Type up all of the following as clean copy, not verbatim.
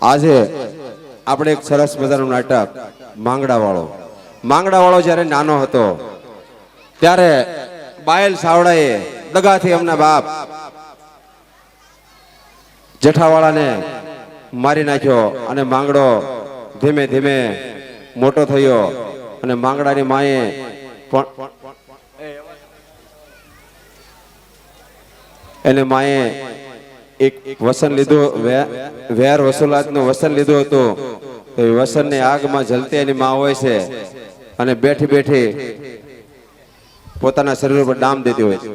આજે આપણે એક સરસ મજાનું નાટક માંગડા વાળો જ્યારે નાનો હતો ત્યારે બાયલ સાવડાએ દગાથી એમના બાપ જેઠાવાળાને મારી નાખ્યો અને માંગડો ધીમે ધીમે મોટો થયો અને માંગડાની માએ એને માએ એક વસન લીધું, વેર વસૂલાતનું વસન લીધું હતું. તો એ વસનની આગમાં જલતી એની માં હોય છે અને બેઠી બેઠી પોતાના શરીર ઉપર ડામ દેતી હોય છે.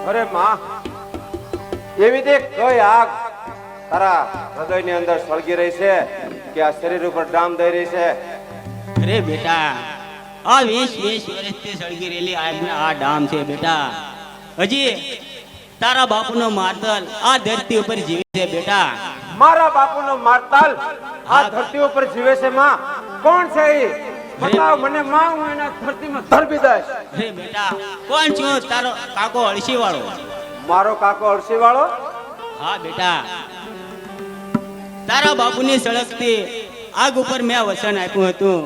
અરે માં, એવી તે કઈ આગ તારા હૃદયની અંદર સળગી રહી છે કે આ શરીર ઉપર ડામ દઈ રહી છે? અરે બેટા, આ 20 વર્ષથી સળગી રહેલી આ ડામ છે બેટા. હજી તારા બાપુનો માતલ આ ધરતી ઉપર જીવે છે બેટા. મારા બાપુનો માતલ આ ધરતી ઉપર જીવે છે માં? કોણ છે એ? બતાવ મને માં, હું એના ધરતીમાં ધરબી દઈશ. અરે બેટા, કોણ છું? તારો કાકો અળસી વાળો. મારો કાકો અળસી વાળો? હા બેટા, તારા બાપુની સળગતી આગ ઉપર મેં વચન આપ્યું હતું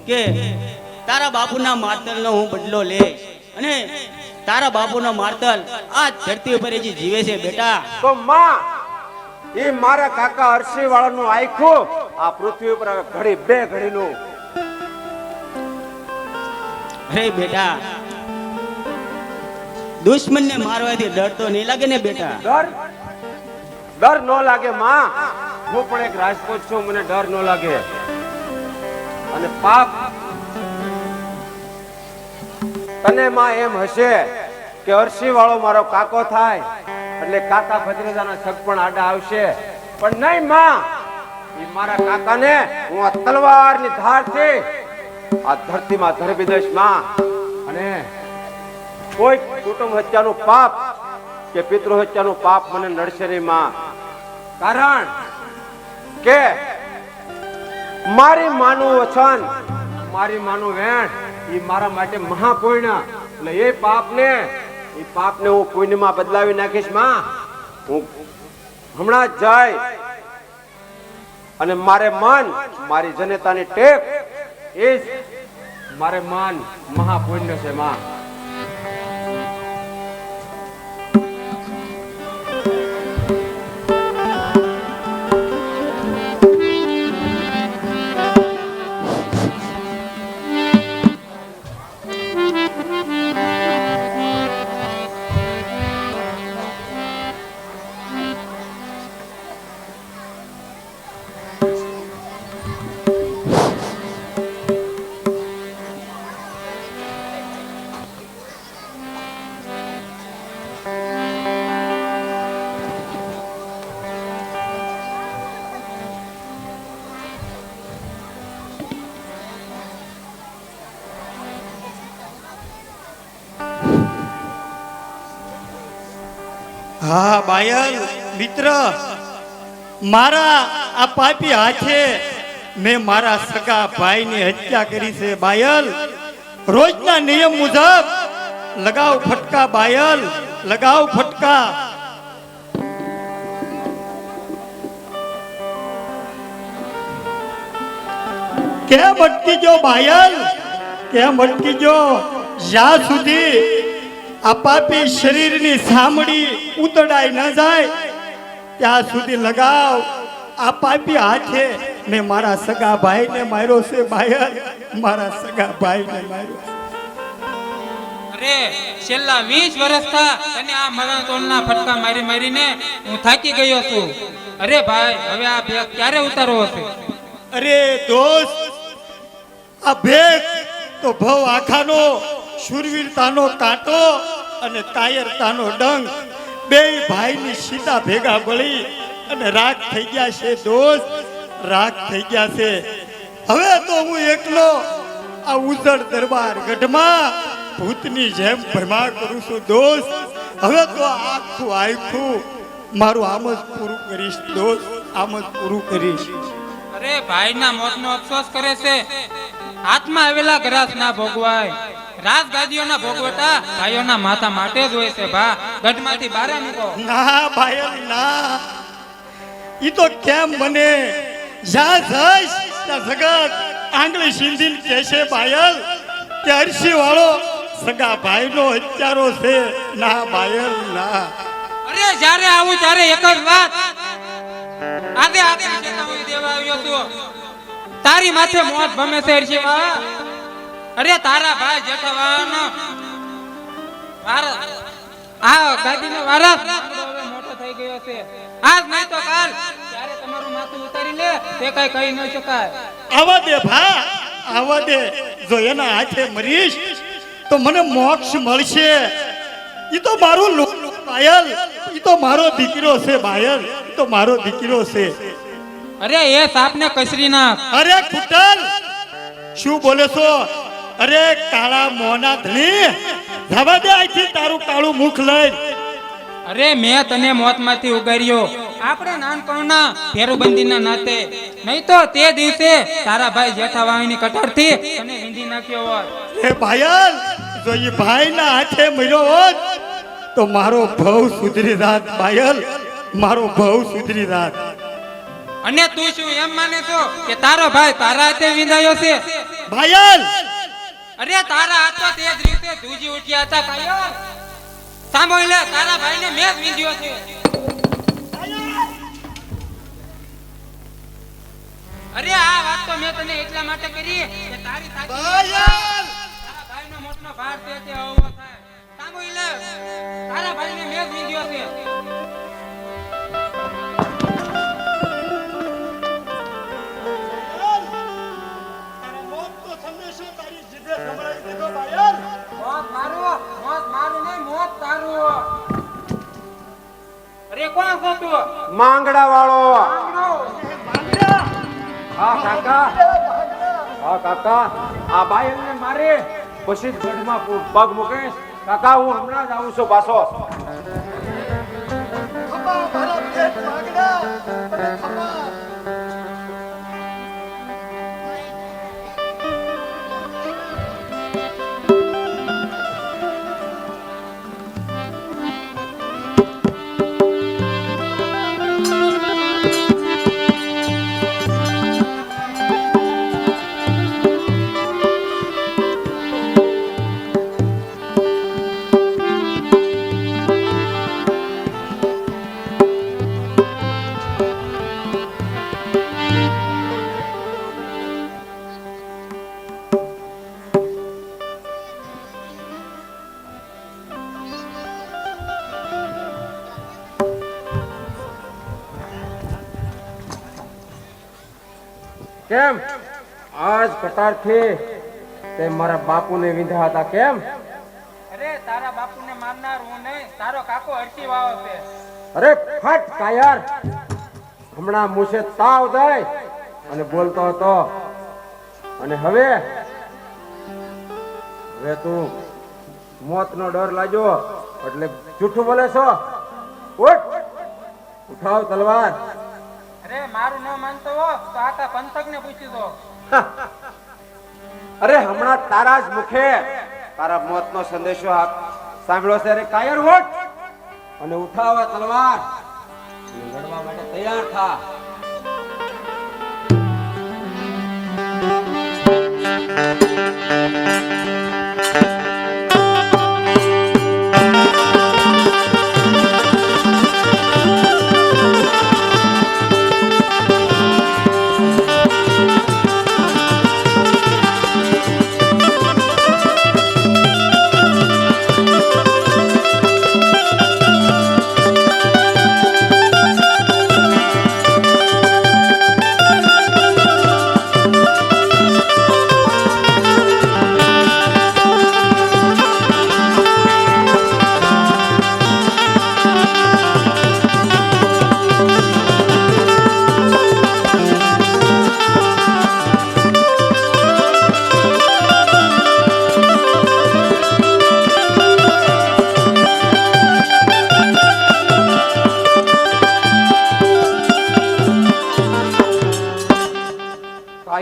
કે તારા બાપુના માતલનો હું બદલો લઈશ અને તારા બાપુનો માતલ આ ધરતી ઉપર હજી જીવે છે બેટા. તો માં, એ મારા કાકા અળસી વાળાનું આખું આ પૃથ્વી ઉપર ઘડી બે ઘડીનું. અરે બેટા, દુશ્મનને મારવાથી ડર તો નહીં લાગે ને બેટા? ડર ન લાગે માં. હું પણ એક રાજપૂત છું, મને ડર ન લાગે. અને પાપ તને માં એમ હશે કે અરસી વાળો મારો કાકો થાય એટલે કાકા ભત્રીજાના સગ પણ આડા આવશે, પણ નહીં માં. એ મારા કાકાને હું આ તલવારની ધારથી આ ધરતીમાં ધરબી દઈશ માં. અને કોઈ કુટુંબ હત્યાનું પાપ કે પિતૃ હત્યાનું પાપ મને નડશે નહીં માં. કારણ કે મારી માનું વચન, મારી માનું વેણ એ મારા માટે મહાપુણ્ય. એટલે એ પાપને હું પુણ્યમાં બદલાવી નાખીશ માં. હું હમણાં જ જાય અને મારે મન, મારી જનતાની ટેક એ જ મારે મન મહાપુણ્ય છે માં. હા બાયલ મિત્ર, મારા આ પાપી હાથે મેં મારા સગા ભાઈની હત્યા કરી છે બાયલ. રોજના નિયમ મુજબ લગાવ ફટકા બાયલ, લગાવ ફટકા. કેમ અટકી ગયો બાયલ, કેમ અટકી ગયો? જ્યાં સુધી આ પાપી શરીરની સામડી ઉતડાઈ ન જાય ત્યાં સુધી લગાવ. આ પાપી હાથે મેં મારા સગા ભાઈને માર્યો છે બાયલ, મારા સગા ભાઈને માર્યો. અરે છેલ્લા 20 વર્ષથી તને આ મરણ તોલના ફટકા મારી મારીને હું થાકી ગયો છું. અરે ભાઈ, હવે આ ભેગ ક્યારે ઉતારવો છે? અરે દોસ્ત, આ ભેગ તો ભવ આખાનો શૂરવીરતાનો કાંટો અને કાયરતાનો ડંગ બે ભાઈની સીધા ભેગા બળી અને રાખ થઈ ગયા છે દોસ્ત, રાખ થઈ ગયા છે. હવે તો હું એકલો આ ઉજળ દરબાર ગઢમાં ભૂતની જેમ ભ્રમા કરું છું દોસ્ત. હવે તો આખું આખું મારું આમ જ પૂરું કરીશ દોસ્ત, આમ જ પૂરું કરીશ. અરે ભાઈના મોતનો અફસોસ કરે છે. હાથમાં આવેલા ગ્રાસ ના ભોગવાય. રાજગાદીઓના ભોગવટા ભાઈઓના માથા માટે જ હોય છે. ભા ગઢમાંથી બહાર મૂકો. ના ભાઈ ના, ઈ તો કેમ બને? જ્યાં જઈશ ત્યાં જગત આંગળી સિંધીને કહેશે બાયલ કે અરસી વાળો સગા ભાઈનો હત્યારો છે. ના બાયલ ના. અરે જ્યારે આવું ત્યારે એક જ વાત. આજે આખરી ચેતવણી દેવા આવ્યો છું. તારી માથે મોત ભમે છે અરશીવા. અરે તારા ભાઈ જેઠાવાનો વારસ, આ ગાદીનો વારસ હવે મોટો થઈ ગયો છે. આજ નહીં તો કાલ ત્યારે તમારું માથું ઉતારી લે તે કઈ કહી ન શકાય. આવા દે ભા, આવા દે. જો એના હાથે મરીશ તો મને મોક્ષ મળશે. ઈ તો મારું બાયલ, ઈ તો મારો દીકરો છે બાયલ, ઈ તો મારો દીકરો છે. અરે એ સાપને કસરી નાખ. અરે કુટલ, શું બોલે છો? અરે કાળા મોના ધણી, જવા દે અહીંથી તારું કાળું મુખ લઈ. અરે મેં તને મોતમાંથી ઉગાર્યો આપણે નાનપણના ફેરુબંધીના નાતે. નહીં તો તે દિવસે તારા ભાઈ જેઠાવાણીની કટારથી તને વિંધી નાખ્યો હોત. એ ભાયલ, જો એ ભાઈના હાથે મર્યો હોત તો મારો ભવ સુધરી જાત બાયલ, મારો ભવ સુધરી જાત. અને તું શું એમ માને છો કે તારો ભાઈ તારા હાથે વિંધાયો છે? બાયલ, અરે તારા હાથ તો તે જ રીતે ધ્રુજી ઉઠ્યા હતા. કાયો સાંભળ લે, તારા ભાઈને મેં જ વિંધ્યો છે. અરે આ વાત તો મેં તને એટલા માટે કરી કે તારી સાચી તારા ભાઈનો મોટનો ભાર છે તે હવો થાય. સાંભળ લે, તારા ભાઈને મેં જ વિંધ્યો છે. મોત મારું નહીં, મોત તારું. અરે કોણ છો તું? માંગડા વાળો. હા કાકા, હા કાકા, આ બાયલને મારે પછી જ ગઢમાં પગ મૂકીશ. કાકા હું હમણાં જ આવું છું પાછો. કેમ આજ કટારથી તે મારા બાપુને વિંધા હતા કેમ? અરે તારા બાપુને મારનાર હું નહીં, તારો કાકો અરસી વાળો છે. અરે ફટ કાયર, હમણાં મુસે તાવ દઈ અને બોલતો હતો અને હવે તું મોતનો ડર લાગ્યો એટલે જૂઠું બોલે છો. ઉઠ, ઉઠાવ તલવાર. અરે મારું ન માનતો હો તો આખા પંથકને પૂછી દો. અરે હમણાં તારા જ મુખે તારા મોતનો સંદેશો સાંભળ્યો છે. અરે કાયર ઉઠ અને ઉઠાવ તલવાર, લડવા માટે તૈયાર થા.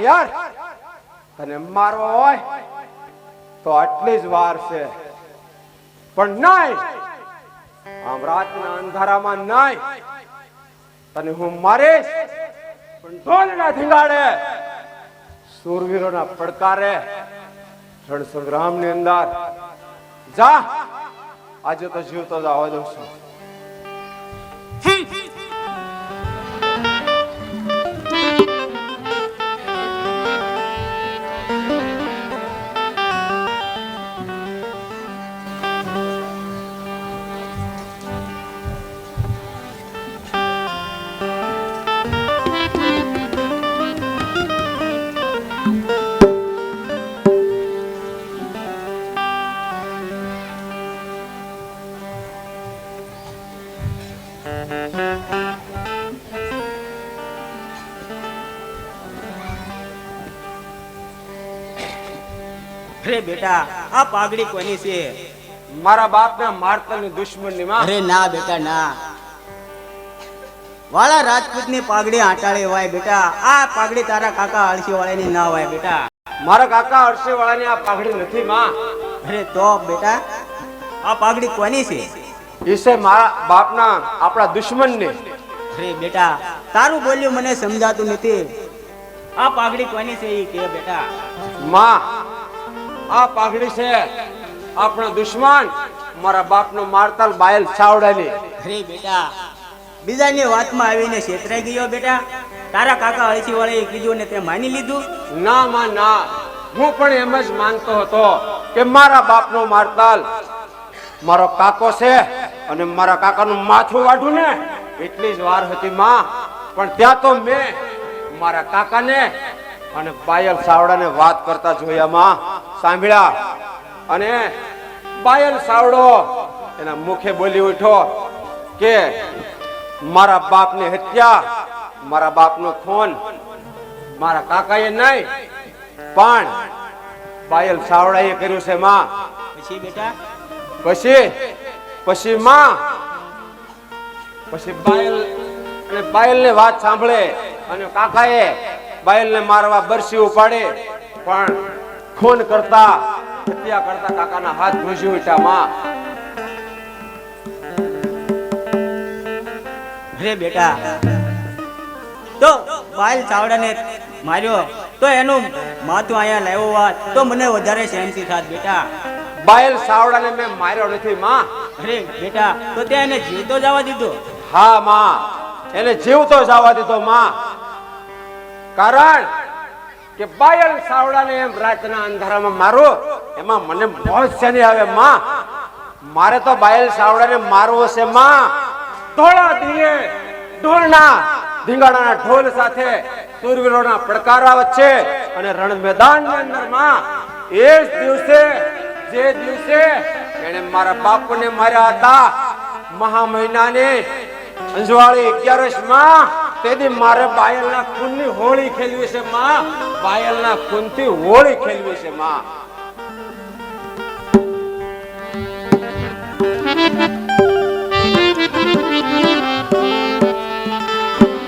યાર તને મારવો હોય તો આટલી જ વાર છે, પણ નહીં, આમ રાતના અંધારામાં નહીં. તને હું મારીશ પણ ઢોલના ધીંગાડે, શૂરવીરોના પડકારે, રણ સંગ્રામની અંદર. જા, આજે તો જીવતો જ આવવા દઉં છું. અરે બેટા, આ પાઘડી કોની છે? મારા બાપના મારતલની દુશ્મનની માં. અરે ના બેટા ના, વાળા રાજપૂતની પાઘડી આટાળી વાય બેટા. આ પાઘડી તારા કાકા અળસી વાળાની ના વાય બેટા. મારા કાકા અરસી વાળાની આ પાઘડી નથી માં. અરે તો બેટા, આ પાઘડી કોની છે? ઈ છે મારા બાપના આપણા દુશ્મનની. અરે બેટા, તારું બોલ્યું મને સમજાતું નથી. આ પાઘડી કોની છે એ કે બેટા. માં, આ પાઘડી છે આપણો દુશ્મન મારા બાપનો મારતાલ બાયલ ચાવડાની. અરે બેટા, બીજાની વાતમાં આવીને છેતરાઈ ગયો બેટા. તારા કાકા અળસી વાળાએ કીધું ને તે માની લીધું? ના માં ના, હું પણ એમ જ માનતો હતો કે મારા બાપનો મારતાલ મારો કાકો છે અને મારા કાકાનું માથું વાઢું ને એટલી જ વાર હતી માં. પણ ત્યાં તો મેં મારા કાકાને અને બાયલ સાવડાને વાત કરતા જોયા માં, સાંભળ્યા. અને બાયલ સાવડો એના મુખે બોલી ઉઠ્યો કે મારા બાપની હત્યા, મારા બાપનું ખૂન મારા કાકાએ નહીં પણ બાયલ સાવડાએ કર્યું છે માં. પછી બેટા, પછી માં, પછી બાયલ ને વાત સાંભળે અને કાકાએ બાયલ ને મારવા બરસી ઉપાડે, પણ ખૂન કરતા હત્યા કરતા કાકાના હાથ ધ્રુજી ઉઠ્યા માં. અરે બેટા, તો બાયલ ચાવડાને માર્યો તો એનું માથું અહીંયા લાવ્યો હોત તો મને વધારે સહેનથી થાત બેટા. બાયલ સાવડાને મેં માર્યો નથી માં. અરે બેટા, તો તે એને જીવતો જવા દીધો? હા માં, એને જીવતો જવા દીધો માં. કારણ કે બાયલ સાવડાને એમ રાતના અંધારામાં મારો એમાં મને મોજ શેની આવે માં. મારે તો બાયલ સાવડાને મારવો છે માં. ધોળા દિયે ઢોલના ધીંગાણાના ઢોલ સાથે સુરવીરોના પડકારા વચ્ચે અને રણ મેદાનની અંદર માં એ જ દિવસે, જે દિવસે એને મારા બાપુને માર્યા હતા, મહા મહિનાની અંજવાળી 11 માં, તેથી મારે બાયલના ખૂનની હોળી ખેલવી છે માં. બાયલના ખૂનથી હોળી ખેલવી છે માં.